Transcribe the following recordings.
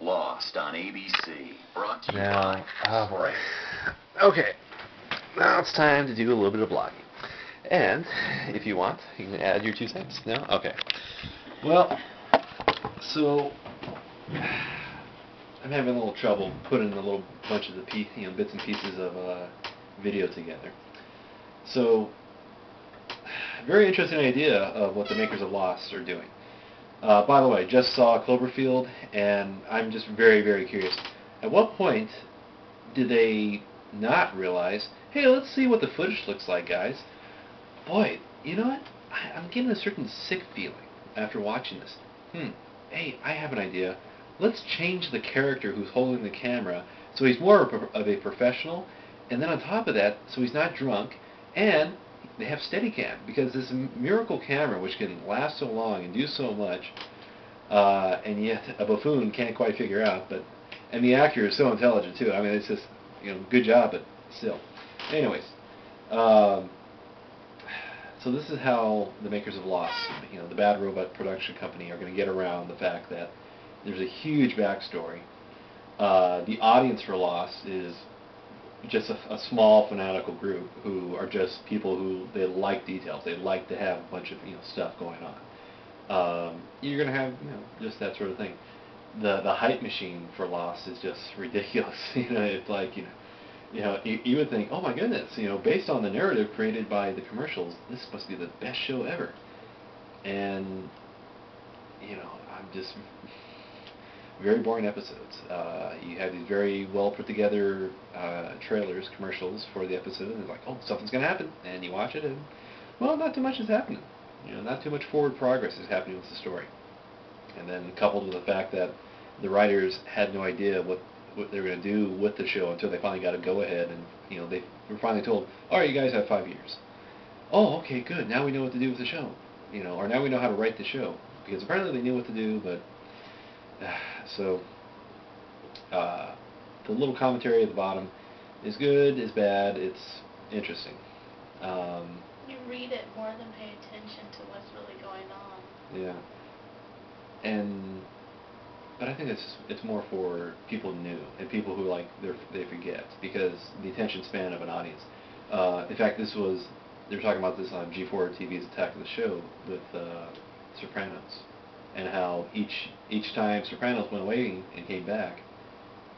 Lost on ABC. Brought to you Now, by... oh boy. Okay, now it's time to do a little bit of blogging. And, if you want, you can add your 2 cents. No? Okay. Well, so, I'm having a little trouble putting a little bunch of the bits and pieces of video together. So, very interesting idea of what the makers of Lost are doing. By the way, just saw Cloverfield, and I'm just very, very curious. At what point did they not realize, hey, let's see what the footage looks like, guys? Boy, you know what? I'm getting a certain sick feeling after watching this. Hey, I have an idea. Let's change the character who's holding the camera so he's more of a professional, and then on top of that, so he's not drunk, and they have Steadicam, because this miracle camera, which can last so long and do so much, and yet a buffoon can't quite figure out, and the actor is so intelligent too. I mean, it's just, good job, but still. Anyways, so this is how the makers of Lost, the Bad Robot production company, are going to get around the fact that there's a huge backstory. The audience for Lost is just a small fanatical group who are just people who they like details. They like to have a bunch of stuff going on. You're gonna have just that sort of thing. The hype machine for Lost is just ridiculous. It's like you would think, oh my goodness, based on the narrative created by the commercials, this must be the best show ever. And I'm just very boring episodes. You have these very well put together trailers, commercials for the episode, and it's like, oh, something's going to happen, and you watch it, and, well, not too much is happening. Not too much forward progress is happening with the story. And then coupled with the fact that the writers had no idea what they were going to do with the show until they finally got a go-ahead, and, they were finally told, all right, you guys have 5 years. Oh, okay, good, now we know what to do with the show. Or now we know how to write the show. Because apparently they knew what to do, but... So, the little commentary at the bottom is good, is bad, it's interesting. You read it more than pay attention to what's really going on. Yeah. But I think it's more for people new and people who they forget, because the attention span of an audience. In fact, they were talking about this on G4 TV's Attack of the Show with Sopranos. And how each time Sopranos went away and came back,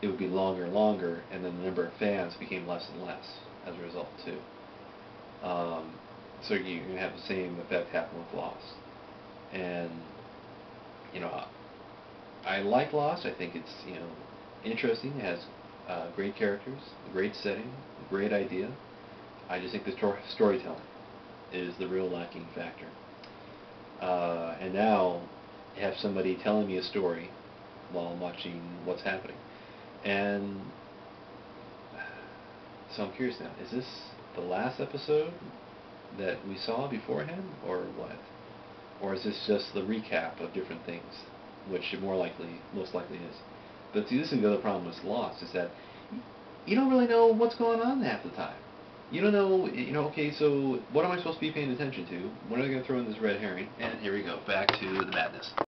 it would be longer and longer, and then the number of fans became less and less as a result too. So you're going to have the same effect happen with Lost. And I like Lost. I think it's interesting. It has great characters, great setting, great idea. I just think the storytelling is the real lacking factor. And now have somebody telling me a story while I'm watching what's happening. And so I'm curious now, is this the last episode that we saw beforehand, or what? Or is this just the recap of different things, which most likely is. But see, this is the other problem with Lost, is that you don't really know what's going on half the time. You don't know, okay, so what am I supposed to be paying attention to? When are they going to throw in this red herring? And here we go, back to the madness.